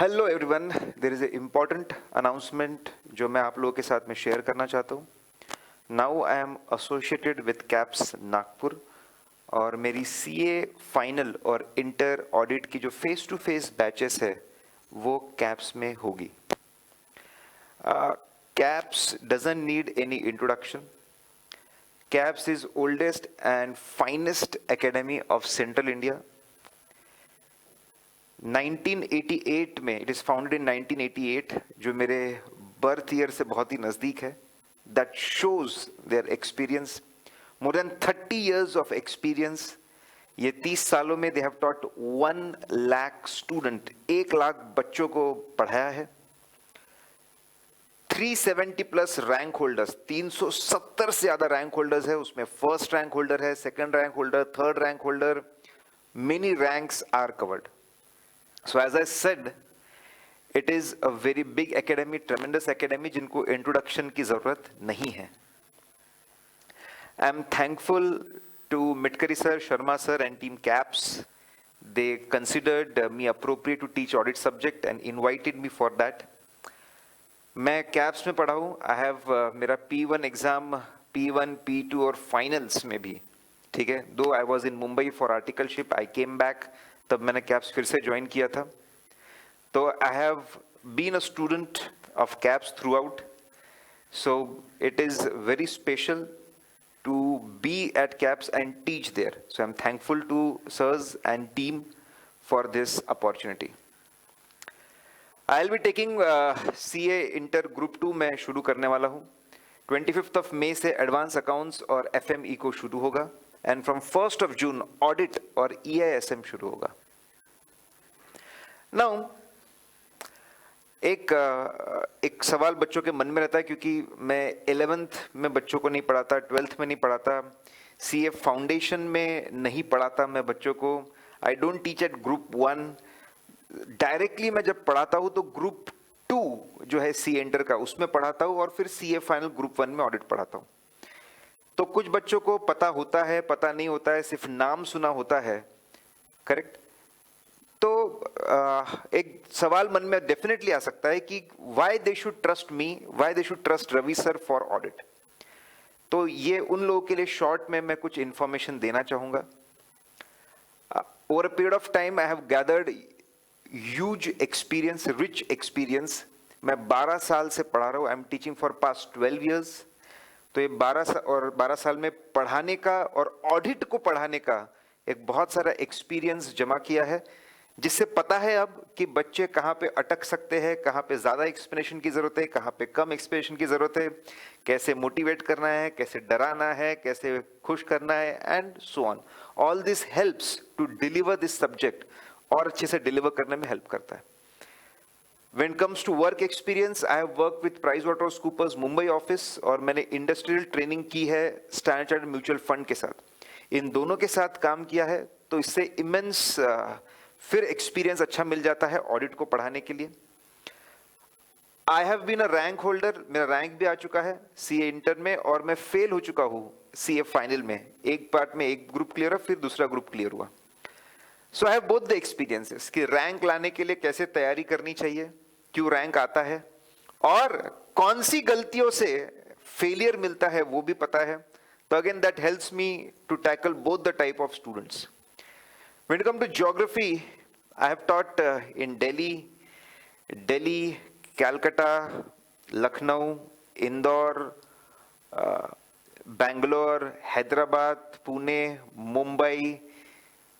Hello everyone, there is a important announcement जो मैं आप लोगों के साथ में शेयर करना चाहता हूँ। Now I am associated with caps Nagpur और मेरी सीए फाइनल और इंटर ऑडिट की जो फेस टू फेस बैचेस है वो कैप्स में होगी। Caps doesn't need any introduction. Caps is oldest and finest academy of central India. 1988 में, इट इज फाउंडेड इन 1988, जो मेरे बर्थ ईयर से बहुत ही नजदीक है। That shows their experience, more than 30 years of experience. ये 30 सालों में they have taught 1 lakh student, 1 lakh बच्चों को पढ़ाया है। 370 प्लस रैंक होल्डर्स, 370 से ज्यादा रैंक होल्डर्स है। उसमें फर्स्ट रैंक होल्डर है, second rank holder, third rank holder, many ranks are covered. So as I said, it is a very big academy, tremendous academy जिनको introduction की जरूरत नहीं है. I am thankful to Mitkari sir, Sharma sir and team CAPS. They considered me appropriate to teach audit subject and invited me for that. मैं CAPS में पढ़ा हूँ. I have मेरा P1 exam, P1, P2 और finals में भी, ठीक है. Though I was in Mumbai for articleship, I came back. तब मैंने कैप्स फिर से ज्वाइन किया था. तो I have been a student of CAPS throughout. So it is very special to be at CAPS and teach there. So I am thankful to sirs and team for this opportunity. I will be taking CA inter group 2 में शुरू करने वाला हूँ. 25 मई से advance accounts और FME को शुरू होगा एंड फ्रॉम 1 जून ऑडिट और EISM शुरू होगा. नाउ एक सवाल बच्चों के मन में रहता है, क्योंकि मैं 11th में बच्चों को नहीं पढ़ाता, 12th में नहीं पढ़ाता, CA फाउंडेशन में नहीं पढ़ाता मैं बच्चों को. I don't teach at group 1. Directly मैं जब पढ़ाता हूँ तो ग्रुप 2 जो है CA इंटर का, उसमें पढ़ाता हूँ और फिर CA फाइनल ग्रुप 1 में ऑडिट पढ़ाता हूँ. तो कुछ बच्चों को पता होता है, पता नहीं होता है, सिर्फ नाम सुना होता है, करेक्ट. तो एक सवाल मन में डेफिनेटली आ सकता है कि why they should trust me, why they should trust Ravi sir for audit. तो ये उन लोगों के लिए शॉर्ट में मैं कुछ इंफॉर्मेशन देना चाहूंगा. Over a period of time I have gathered huge experience, rich experience. मैं 12 साल से पढ़ा रहा हूँ. I am teaching for past 12 years. तो ये 12 साल में पढ़ाने का और ऑडिट को पढ़ाने का एक बहुत सारा एक्सपीरियंस जमा किया है, जिससे पता है अब कि बच्चे कहाँ पे अटक सकते हैं, कहाँ पे ज़्यादा एक्सप्लेनेशन की ज़रूरत है, कहाँ पे कम एक्सप्लेनेशन की ज़रूरत है, कैसे मोटिवेट करना है, कैसे डराना है, कैसे खुश करना है, and so on. All this helps to deliver this subject, और अच्छे से डिलीवर करने में हेल्प करता है. When it comes to work experience, I have worked with PricewaterhouseCoopers Mumbai office, और मैंने इंडस्ट्रियल ट्रेनिंग की है स्टैंडर्ड चार्टर्ड म्यूचुअल फंड के साथ. इन दोनों के साथ काम किया है, तो इससे इमेंस फिर एक्सपीरियंस अच्छा मिल जाता है ऑडिट को पढ़ाने के लिए. I have been a rank holder. मेरा रैंक भी आ चुका है सीए इंटर में, और मैं फेल हो चुका हूँ सीए फाइनल में. एक पार्ट में एक ग्रुप क्लियर हुआ, फिर दूसरा ग्रुप क्लियर हुआ. So I have both the experiences कि रैंक लाने के लिए कैसे तैयारी करनी चाहिए, क्यों रैंक आता है, और कौन सी गलतियों से फेलियर मिलता है वो भी पता है. तो again that helps me to tackle both the type of students. When it come to geography, I have taught in Delhi, Calcutta, Lucknow, Indore, Bangalore, Hyderabad, Pune, Mumbai,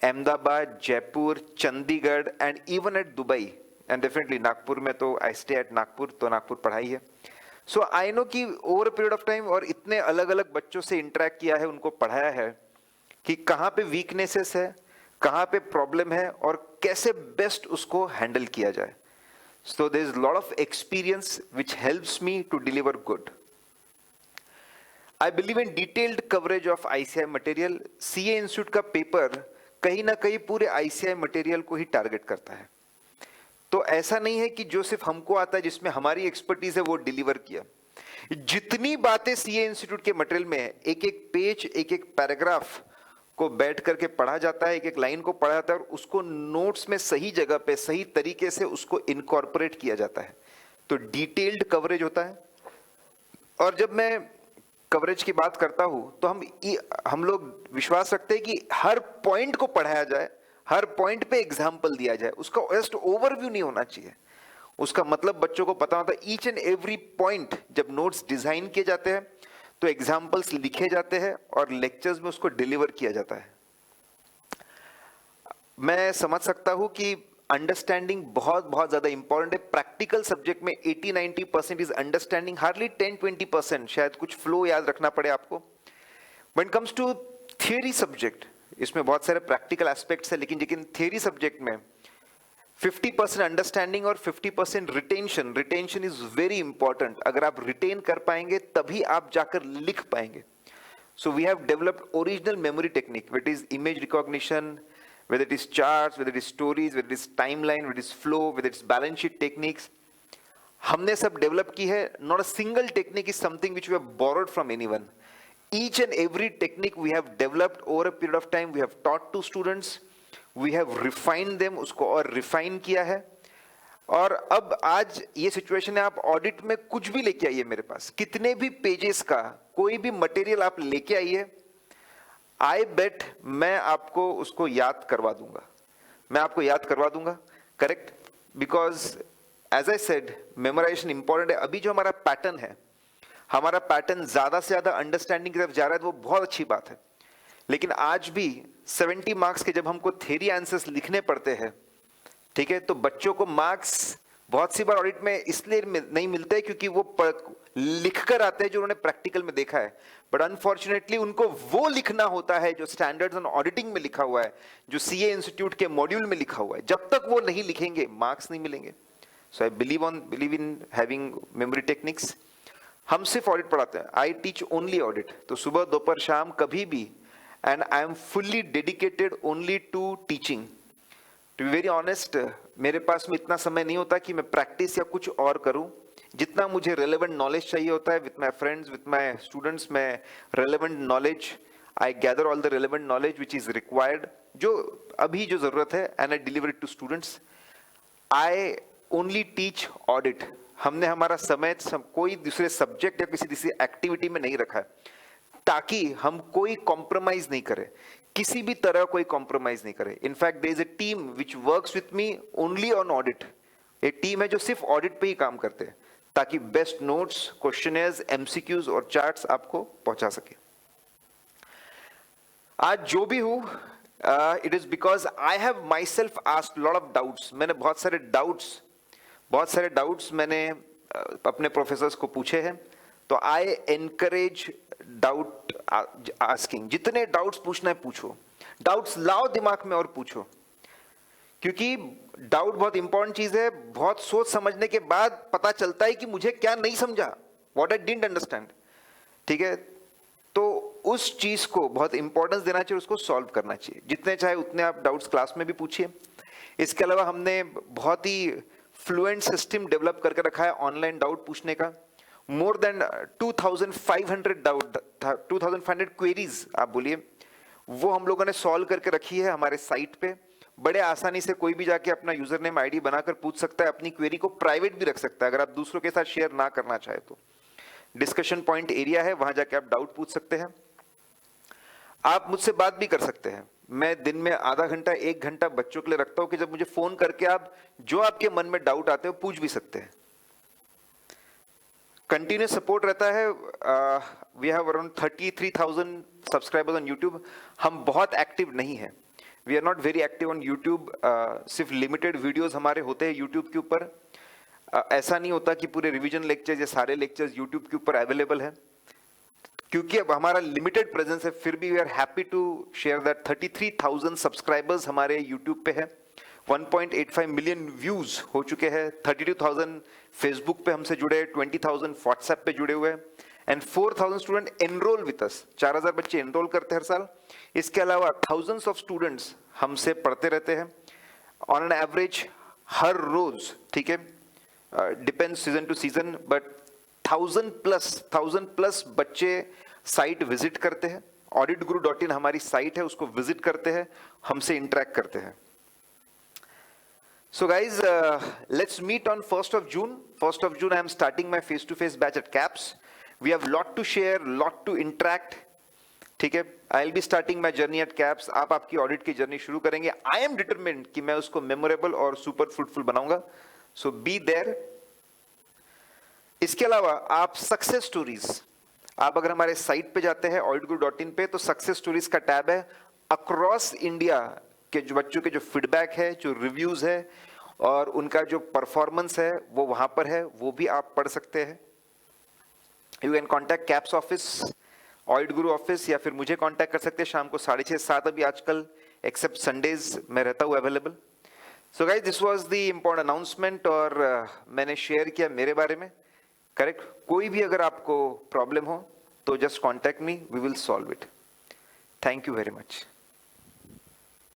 Ahmedabad, Jaipur, Chandigarh and even at Dubai, and definitely Nagpur में. तो आई स्टे एट नागपुर, तो नागपुर पढ़ाई है. सो आई नो कि over period of time और इतने अलग अलग बच्चों से इंटरेक्ट किया है, उनको पढ़ाया है कि कहाँ पे वीकनेसेस है, कहाँ पे प्रॉब्लम है, और कैसे बेस्ट उसको हैंडल किया जाए. So there is lot of experience which helps me to deliver good. I believe in detailed coverage of ICI material. CA institute का पेपर कहीं ना कहीं पूरे ICI मटेरियल को ही टारगेट करता है. तो ऐसा नहीं है कि जो सिर्फ हमको आता है, जिसमें हमारी एक्सपर्टीज है, वो डिलीवर किया. जितनी बातें सीए इंस्टीट्यूट के मटेरियल में है, एक एक पेज, एक एक पैराग्राफ, को बैठ करके पढ़ा जाता है, एक एक लाइन को पढ़ा जाता है और उसको नोट्स में सही जगह पे सही तरीके से उसको इनकॉर्पोरेट किया जाता है, तो डिटेल्ड कवरेज होता है। और जब मैं कवरेज की बात करता हूं तो हम लोग विश्वास रखते हैं कि हर पॉइंट को पढ़ाया जाए, हर पॉइंट पे एग्जाम्पल दिया जाए, उसका जस्ट ओवरव्यू नहीं होना चाहिए। उसका मतलब बच्चों को पता होता है ईच एंड एवरी पॉइंट। जब नोट्स डिजाइन किए जाते हैं तो एग्जाम्पल्स लिखे जाते हैं और लेक्चर्स में उसको डिलीवर किया जाता है। मैं समझ सकता हूं कि अंडरस्टैंडिंग बहुत बहुत ज्यादा इंपॉर्टेंट है। प्रैक्टिकल सब्जेक्ट में 80-90% इज अंडरस्टैंडिंग, हार्डली 10-20% शायद कुछ फ्लो याद रखना पड़े आपको। When comes to theory subject, इसमें बहुत सारे प्रैक्टिकल एस्पेक्ट्स है, लेकिन थियरी सब्जेक्ट में 50% अंडरस्टैंडिंग और 50% retention. Retention is very important. अगर आप रिटेन कर पाएंगे तभी आप जाकर लिख पाएंगे। So we have developed original memory technique, which is image recognition, whether it is charts, whether it is stories, whether it is timeline, whether it is flow, whether it is balance sheet techniques, हमने सब develop की है। Not a single technique is something which we have borrowed from anyone. Each and every technique we have developed over a period of time. We have taught to students. We have refined them, उसको और refine किया है। और अब आज ये situation है, आप ऑडिट में कुछ भी लेके आइए मेरे पास, कितने भी पेजेस का कोई भी मटेरियल आप लेके आइए, आई बेट मैं आपको उसको याद करवा दूंगा, मैं आपको याद करवा दूंगा। Correct? Because as I said memorization important है। अभी जो हमारा पैटर्न है, हमारा पैटर्न ज्यादा से ज्यादा अंडरस्टैंडिंग की तरफ जा रहा है, तो वो बहुत अच्छी बात है। लेकिन आज भी 70 मार्क्स के जब हमको थ्योरी आंसर्स लिखने पड़ते हैं, ठीक है, तो बच्चों को मार्क्स बहुत सी बार ऑडिट में इसलिए नहीं मिलते क्योंकि वो लिख कर आते हैं जो उन्होंने प्रैक्टिकल में देखा है, बट अनफॉर्चुनेटली उनको वो लिखना होता है जो स्टैंडर्ड्स ऑन ऑडिटिंग में लिखा हुआ है, जो सीए इंस्टीट्यूट के मॉड्यूल में लिखा हुआ है। जब तक वो नहीं लिखेंगे मार्क्स नहीं मिलेंगे। So I believe in having memory techniques. हम सिर्फ ऑडिट पढ़ाते हैं, आई टीच ओनली ऑडिट। तो सुबह दोपहर शाम कभी भी, and I am fully dedicated only to teaching. To be very honest, मेरे पास में इतना समय नहीं होता कि मैं प्रैक्टिस या कुछ और करूं। जितना मुझे रेलेवेंट नॉलेज चाहिए होता है, with my friends, with my students, मैं relevant knowledge, I gather all the relevant knowledge which is required, जो अभी जो जरूरत है, and I deliver it to students. I only teach audit. हमने हमारा समय कोई दूसरे सब्जेक्ट या किसी दूसरी एक्टिविटी में नहीं रखा है, ताकि हम कोई कॉम्प्रोमाइज नहीं करें, किसी भी तरह कोई कॉम्प्रोमाइज नहीं करे। In fact there is a team which works with me only on audit. एक टीम है जो सिर्फ ऑडिट पे ही काम करते हैं, ताकि बेस्ट नोट्स, क्वेश्चनर्स, एमसीक्यूज और चार्ट्स आपको पहुंचा सके। आज जो भी हूं, it is because I have my self asked lot of doubts. मैंने बहुत सारे डाउट्स मैंने अपने प्रोफेसर्स को पूछे हैं। तो आई एनकरेज डाउट आस्किंग। जितने डाउट्स पूछना है पूछो, डाउट्स लाओ दिमाग में और पूछो, क्योंकि डाउट बहुत इंपॉर्टेंट चीज है। बहुत सोच समझने के बाद पता चलता है कि मुझे क्या नहीं समझा, व्हाट आई डिडंट अंडरस्टैंड। ठीक है, तो उस चीज को बहुत इंपॉर्टेंस देना चाहिए, उसको सॉल्व करना चाहिए। जितने चाहे उतने आप डाउट्स क्लास में भी पूछिए। इसके अलावा हमने बहुत ही फ्लुएंट सिस्टम डेवलप करके रखा है ऑनलाइन डाउट पूछने का। मोर देन 2500 क्वेरीज आप बोलिए, वो हम लोगों ने सॉल्व करके रखी है हमारे साइट पे। बड़े आसानी से कोई भी जाके अपना यूजर नेम आईडी बनाकर पूछ सकता है, अपनी क्वेरी को प्राइवेट भी रख सकता है अगर आप दूसरों के साथ शेयर ना करना चाहे तो। डिस्कशन पॉइंट एरिया है, वहां जाके आप डाउट पूछ सकते हैं। आप मुझसे बात भी कर सकते हैं। मैं दिन में आधा घंटा 1 घंटा बच्चों के लिए रखता हूं कि जब मुझे फोन करके आप जो आपके मन में डाउट आते हो पूछ भी सकते हैं। कंटिन्यूस सपोर्ट रहता है। We have around 33,000 subscribers on YouTube. हम बहुत एक्टिव नहीं है, we are not very active on YouTube. सिर्फ लिमिटेड वीडियोस हमारे होते हैं यूट्यूब के ऊपर। ऐसा नहीं होता कि पूरे रिवीजन लेक्चर्स या सारे लेक्चर्स यूट्यूब के ऊपर अवेलेबल है, क्योंकि अब हमारा लिमिटेड प्रेजेंस है। फिर भी we are happy to share that 33,000 subscribers हमारे यूट्यूब पे है। 1.85 मिलियन व्यूज हो चुके हैं। 32,000 फेसबुक पे हमसे जुड़े, 20,000 व्हाट्सएप पे जुड़े हुए हैं, and 4,000 student enrol with us. 4,000 बच्चे एनरोल करते हैं हर साल। इसके अलावा थाउजेंड्स ऑफ स्टूडेंट्स हमसे पढ़ते रहते हैं ऑन एन एवरेज हर रोज। ठीक है, depends season two season, but 1,000 plus बच्चे साइट विजिट करते हैं auditguru.in हमारी साइट है, उसको विजिट करते हैं, हमसे इंटरेक्ट करते हैं. So guys, let's meet on 1st of June. 1st of June, I am starting my face-to-face batch at CAPS. We have lot to share, lot to interact. ठीक है, I'll be starting my journey at CAPS. आप आपकी audit की journey शुरू करेंगे. I am determined कि मैं उसको मेमोरेबल और सुपर फ्रूटफुल बनाऊंगा. So be there. इसके अलावा आप सक्सेस स्टोरीज, आप अगर हमारे साइट पे जाते हैं auditguru.in पे, तो सक्सेस स्टोरीज का टैब है. अक्रॉस इंडिया के जो बच्चों के जो फीडबैक है, जो रिव्यूज है और उनका जो परफॉर्मेंस है वो वहां पर है, वो भी आप पढ़ सकते हैं. You can contact caps office, audit Guru office, या फिर मुझे कांटेक्ट कर सकते हैं शाम को 6:30 7 अभी आजकल एक्सेप्ट संडेज मैं रहता हूँ available. So guys, this was the important announcement और मैंने शेयर किया मेरे बारे में. करेक्ट, कोई भी अगर आपको प्रॉब्लम हो तो just contact me, we will solve it. Thank you very much.